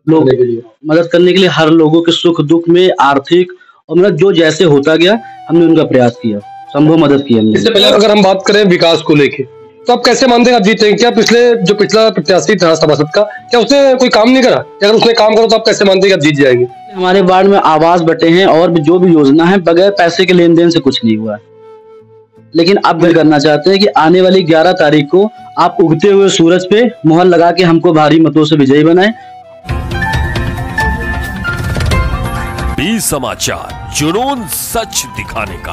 लोग मदद करने के लिए हर लोगों के सुख दुख में आर्थिक और मतलब जो जैसे होता गया हमने उनका प्रयास किया, संभव मदद की हमने। इससे पहले अगर हम बात करें विकास को लेके, तो आप कैसे मानते हैं आप जीते हैं? क्या पिछला प्रत्याशी था सभासद का, क्या उसने कोई काम नहीं करा? अगर उसने काम करो तो आप कैसे मानते हैं कि आप जीत जाएंगे? हमारे वार्ड में आवास बटे हैं और जो भी योजना है बगैर पैसे के लेन देन से कुछ नहीं हुआ है। लेकिन अब भी करना चाहते हैं कि आने वाली 11 तारीख को आप उगते हुए सूरज पे मोहर लगा के हमको भारी मतों से विजयी बनाएं। बी समाचार, जुनून सच दिखाने का।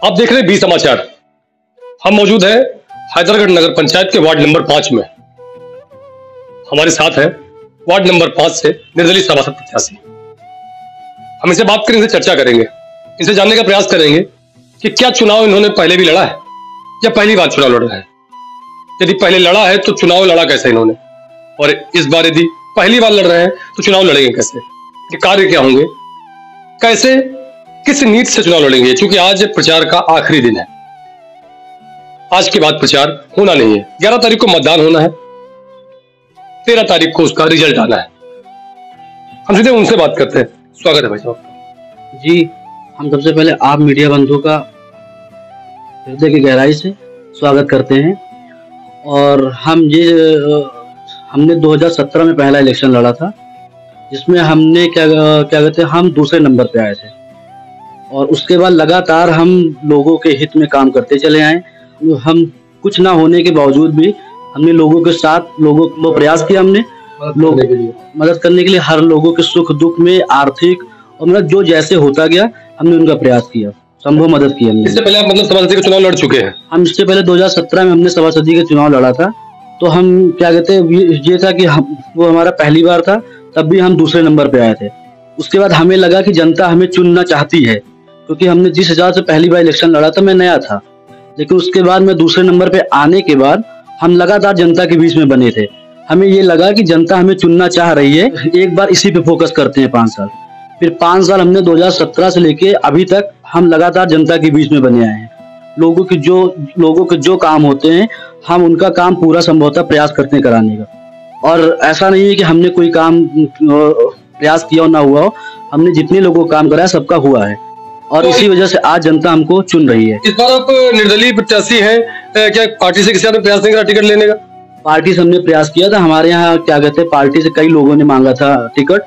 आप देख रहे हैं बी समाचार। हम मौजूद हैं हैदरगढ़ नगर पंचायत के वार्ड नंबर 5 में। हमारे साथ है वार्ड नंबर 5 से निर्दलीय सभासद प्रत्याशी। हम इनसे बात करेंगे, चर्चा करेंगे, इनसे जानने का प्रयास करेंगे कि क्या चुनाव इन्होंने पहले भी लड़ा है या पहली बार चुनाव लड़ रहे हैं। यदि पहले लड़ा है तो चुनाव लड़ा कैसे इन्होंने, और इस बार यदि पहली बार लड़ रहे हैं तो चुनाव लड़ेंगे कैसे, कि कार्य क्या होंगे, कैसे किस नीति से चुनाव लड़ेंगे। क्योंकि आज प्रचार का आखिरी दिन है, आज के बाद प्रचार होना नहीं है। 11 तारीख को मतदान होना है, 13 तारीख को उसका रिजल्ट आना है। हम सीधे उनसे बात करते हैं। स्वागत है भाई साहब जी। हम सबसे पहले आप मीडिया बंधुओं का हृदय की गहराई से स्वागत करते हैं। और हमने 2017 में पहला इलेक्शन लड़ा था, जिसमें हमने क्या कहते हैं, हम दूसरे नंबर पे आए थे। और उसके बाद लगातार हम लोगों के हित में काम करते चले आए। हम कुछ ना होने के बावजूद भी हमने लोगों के साथ लोगों को प्रयास किया। हमने मदद करने के लिए हर लोगों के सुख दुख में आर्थिक और मतलब जो जैसे होता गया हमने उनका प्रयास किया, संभव मदद की हमने। इससे पहले आप मतलब सभासदी का चुनाव लड़ चुके हैं? हम इससे पहले 2017 में हमने सभासदी का चुनाव लड़ा था। तो हम क्या कहते हैं, ये था कि वो हमारा पहली बार था, तब भी हम दूसरे नंबर पे आए थे। उसके बाद हमें लगा कि जनता हमें चुनना चाहती है, क्योंकि हमने जिस हिसाब से पहली बार इलेक्शन लड़ा था मैं नया था। लेकिन उसके बाद मैं दूसरे नंबर पे आने के बाद हम लगातार जनता के बीच में बने थे। हमें ये लगा कि जनता हमें चुनना चाह रही है, एक बार इसी पे फोकस करते हैं 5 साल। फिर 5 साल हमने 2017 से लेके अभी तक हम लगातार जनता के बीच में बने आए हैं। लोगों के जो काम होते हैं हम उनका काम पूरा संभवतः प्रयास करते हैं कराने का। और ऐसा नहीं है कि हमने कोई काम प्रयास किया और ना हुआ हो, हमने जितने लोगों को काम कराया सबका हुआ है। और इसी वजह से आज जनता हमको चुन रही है। इस बार आप निर्दलीय प्रत्याशी हैं, क्या पार्टी से किसी ने प्रयास नहीं करा टिकट लेने का? पार्टी से हमने प्रयास किया था। हमारे यहाँ क्या कहते हैं, पार्टी से कई लोगों ने मांगा था टिकट,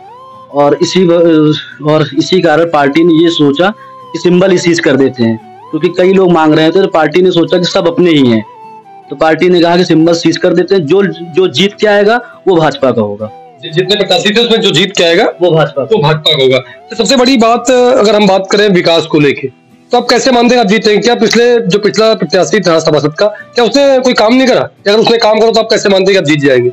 और इसी कारण पार्टी ने ये सोचा कि सिंबल इसी कर देते हैं, क्योंकि कई लोग मांग रहे थे। तो पार्टी ने सोचा कि सब अपने ही हैं, तो पार्टी ने कहा कि सिंबल सीज कर देते हैं। जो जीत के आएगा वो भाजपा का होगा। जितने प्रत्याशी थे उसमें जो जीत के आएगा वो भाजपा का होगा। तो सबसे बड़ी बात अगर हम बात करें विकास को लेके, तो आप कैसे मानते हैं आप जीते हैं? क्या पिछला प्रत्याशी था सभासद का, क्या उसने कोई काम नहीं करा? अगर उसने काम करो तो आप कैसे मानते हैं कि आप जीत जाएंगे?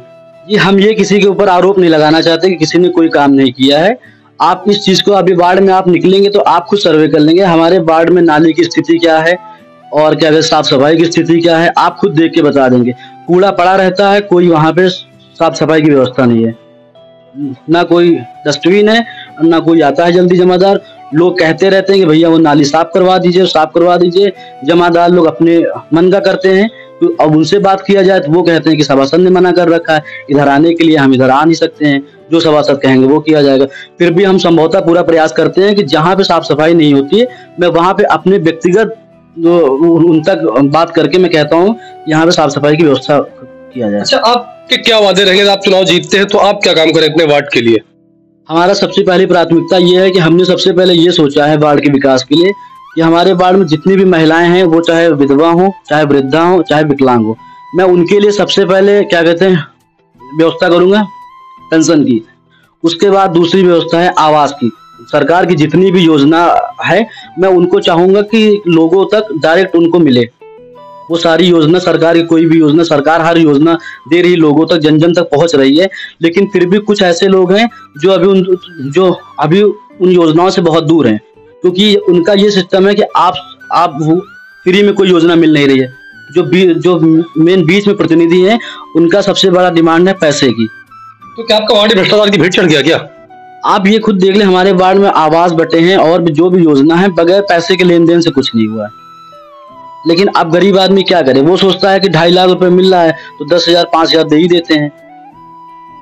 जी, हम ये किसी के ऊपर आरोप नहीं लगाना चाहते कि किसी ने कोई काम नहीं किया है। आप इस चीज को अभी वार्ड में आप निकलेंगे तो आप खुद सर्वे कर लेंगे हमारे वार्ड में नाली की स्थिति क्या है और क्या साफ सफाई की स्थिति क्या है, आप खुद देख के बता देंगे। कूड़ा पड़ा रहता है, कोई वहाँ पे साफ सफाई की व्यवस्था नहीं है, ना कोई डस्टबिन है, ना कोई आता है जल्दी जमादार। लोग कहते रहते हैं कि भैया वो नाली साफ करवा दीजिए। जमादार लोग अपने मन का करते हैं। तो अब उनसे बात किया जाए तो वो कहते हैं कि सभासद ने मना कर रखा है, इधर आने के लिए हम इधर आ नहीं सकते हैं, जो सभासद कहेंगे वो किया जाएगा। फिर भी हम संभवतः पूरा प्रयास करते हैं कि जहाँ पे साफ सफाई नहीं होती है मैं वहाँ पे अपने व्यक्तिगत उन तक बात करके मैं कहता हूँ यहाँ पे साफ सफाई की व्यवस्था किया जाए। अच्छा, आपके क्या वादे रहेंगे? आप चुनाव जीतते हैं तो आप क्या काम करें अपने वार्ड के लिए? हमारा सबसे पहली प्राथमिकता ये है कि हमने सबसे पहले ये सोचा है वार्ड के विकास के लिए कि हमारे वार्ड में जितनी भी महिलाएं हैं, वो चाहे विधवा हो, चाहे वृद्धा हो, चाहे विकलांग हो, मैं उनके लिए सबसे पहले क्या कहते हैं व्यवस्था करूंगा पेंशन की। उसके बाद दूसरी व्यवस्था है आवास की। सरकार की जितनी भी योजना है मैं उनको चाहूंगा कि लोगों तक डायरेक्ट उनको मिले। वो सारी योजना, सरकार की कोई भी योजना, सरकार हर योजना दे रही, लोगों तक जन जन तक पहुंच रही है। लेकिन फिर भी कुछ ऐसे लोग हैं जो अभी उन योजनाओं से बहुत दूर हैं, क्योंकि उनका ये सिस्टम है कि आप फ्री में कोई योजना मिल नहीं रही है। जो मेन बीच में प्रतिनिधि हैं उनका सबसे बड़ा डिमांड है पैसे की। तो क्या आपका वार्ड भ्रष्टाचार की भेंट चढ़ गया क्या? आप ये खुद देख लें, हमारे वार्ड में आवास बटे हैं और जो भी योजना है बगैर पैसे के लेन देन से कुछ नहीं हुआ है। लेकिन अब गरीब आदमी क्या करे, वो सोचता है कि 2.5 लाख रुपए मिल रहा है तो 10,000 5,000 दे ही देते हैं।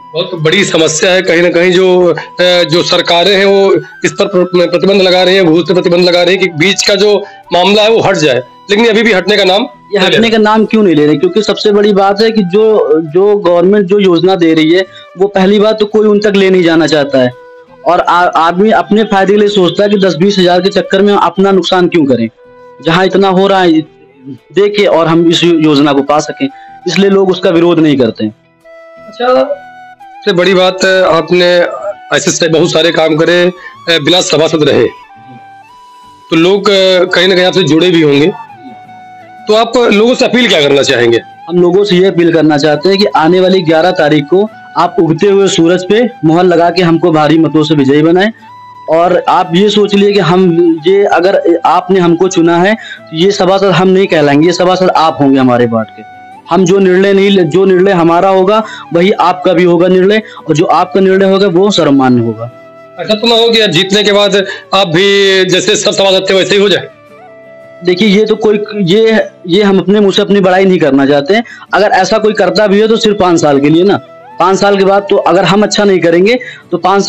बहुत बड़ी समस्या है कहीं ना कहीं। जो सरकारें हैं वो इस पर प्रतिबंध लगा रही है, घूस पे प्रतिबंध लगा रही है कि बीच का जो मामला है वो हट जाए, लेकिन अभी भी हटने का नाम ये हटने का नाम क्यों नहीं ले रहे? क्योंकि सबसे बड़ी बात है कि जो गवर्नमेंट जो योजना दे रही है वो पहली बात तो कोई उन तक ले नहीं जाना चाहता है, और आदमी अपने फायदे के लिए सोचता है कि 10-20 हजार के चक्कर में अपना नुकसान क्यों करें, जहाँ इतना हो रहा है देखे और हम इस योजना को पा सकें, इसलिए लोग उसका विरोध नहीं करते। अच्छा, सबसे बड़ी बात आपने ऐसे बहुत सारे काम करे बिना सभासद रहे, तो लोग कहीं ना कहीं आपसे जुड़े भी होंगे, तो आप लोगों से अपील क्या करना चाहेंगे? हम लोगों से ये अपील करना चाहते हैं कि आने वाली 11 तारीख को आप उगते हुए सूरज पे मोहर लगा के हमको भारी मतों से विजयी बनाएं, और आप ये सोच लिए कि अगर आपने हमको चुना है तो ये सभासद हम नहीं कहलाएंगे, ये सभासद आप होंगे हमारे वार्ड के। हम जो निर्णय हमारा होगा वही आपका भी होगा निर्णय, और जो आपका निर्णय होगा वो सर्वमान्य होगा। ऐसा तो ना हो कि जीतने के बाद आप भी जैसे सब सभासद थे वैसे ही हो जाए? देखिए, ये तो कोई ये हम अपने मुंह से अपनी बड़ाई नहीं करना चाहते हैं। अगर ऐसा कोई करता भी है तो सिर्फ 5 साल के लिए ना, 5 साल के बाद तो अगर हम अच्छा नहीं करेंगे तो 5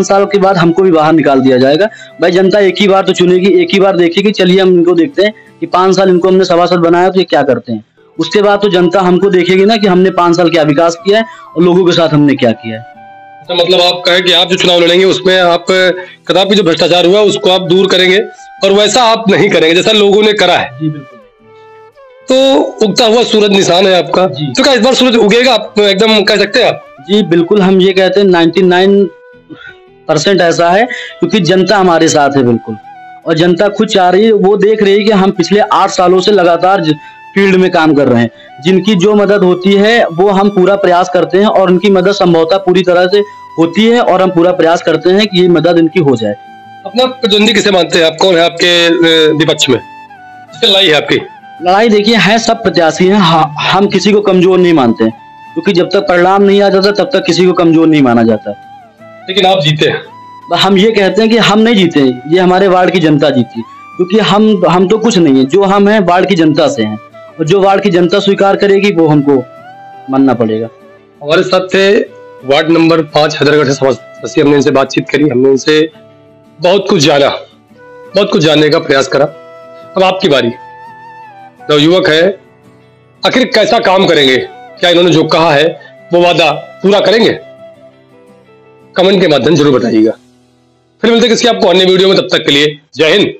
साल के बाद हमको भी बाहर निकाल दिया जाएगा। भाई, जनता एक ही बार तो चुनेगी, एक ही बार देखेगी। चलिए हम इनको देखते हैं कि 5 साल इनको हमने सभासद बनाया तो ये क्या करते हैं, उसके बाद तो जनता हमको देखेगी ना कि हमने 5 साल क्या विकास किया है और लोगों के साथ हमने क्या किया है। तो मतलब आप कहें कि आप जो चुनाव लड़ेंगे उसमें आप कदापि जो भ्रष्टाचार हुआ उसको आप दूर करेंगे, और वैसा आप नहीं करेंगे जैसा लोगों ने करा है। जी बिल्कुल। तो उगता हुआ सूरज निशान है आपका, तो क्या इस बार सूरज उगेगा, आप एकदम कह सकते हैं आप? जी बिल्कुल, हम ये कहते हैं 99% ऐसा है, क्योंकि जनता हमारे साथ है बिल्कुल, और जनता खुद चाह रही है, वो देख रही है कि हम पिछले 8 सालों से लगातार फील्ड में काम कर रहे हैं। जिनकी जो मदद होती है वो हम पूरा प्रयास करते हैं, और उनकी मदद संभवतः पूरी तरह से होती है, और हम पूरा प्रयास करते हैं कि ये मदद इनकी हो जाए। अपना प्रतिद्वंदी किसे मानते हैं आप? कौन है आपके विपक्ष में? किससे लड़ाई है आपकी? लड़ाई देखिए है, सब प्रत्याशी हैं। हम किसी को कमजोर नहीं मानते हैं, क्योंकि जब तक परिणाम नहीं आ जाता तब तक किसी को कमजोर नहीं माना जाता। लेकिन आप जीते हैं। हम ये कहते हैं कि हम नहीं जीते, ये हमारे वार्ड की जनता जीती, क्योंकि हम तो कुछ नहीं है, जो हम हैं वार्ड की जनता से हैं, और जो वार्ड की जनता स्वीकार करेगी वो हमको मानना पड़ेगा। हमारे साथ थे वार्ड नंबर 5 हैदरगढ़ से सभासद, हमने इनसे बातचीत करी, हमने इनसे बहुत कुछ जाना, बहुत कुछ जानने का प्रयास करा। अब आपकी बारी, नवयुवक है, आखिर कैसा काम करेंगे? क्या इन्होंने जो कहा है वो वादा पूरा करेंगे? कमेंट के माध्यम जरूर बताइएगा। फिर मिलते हैं किसी आपको अन्य वीडियो में, तब तक के लिए जय हिंद।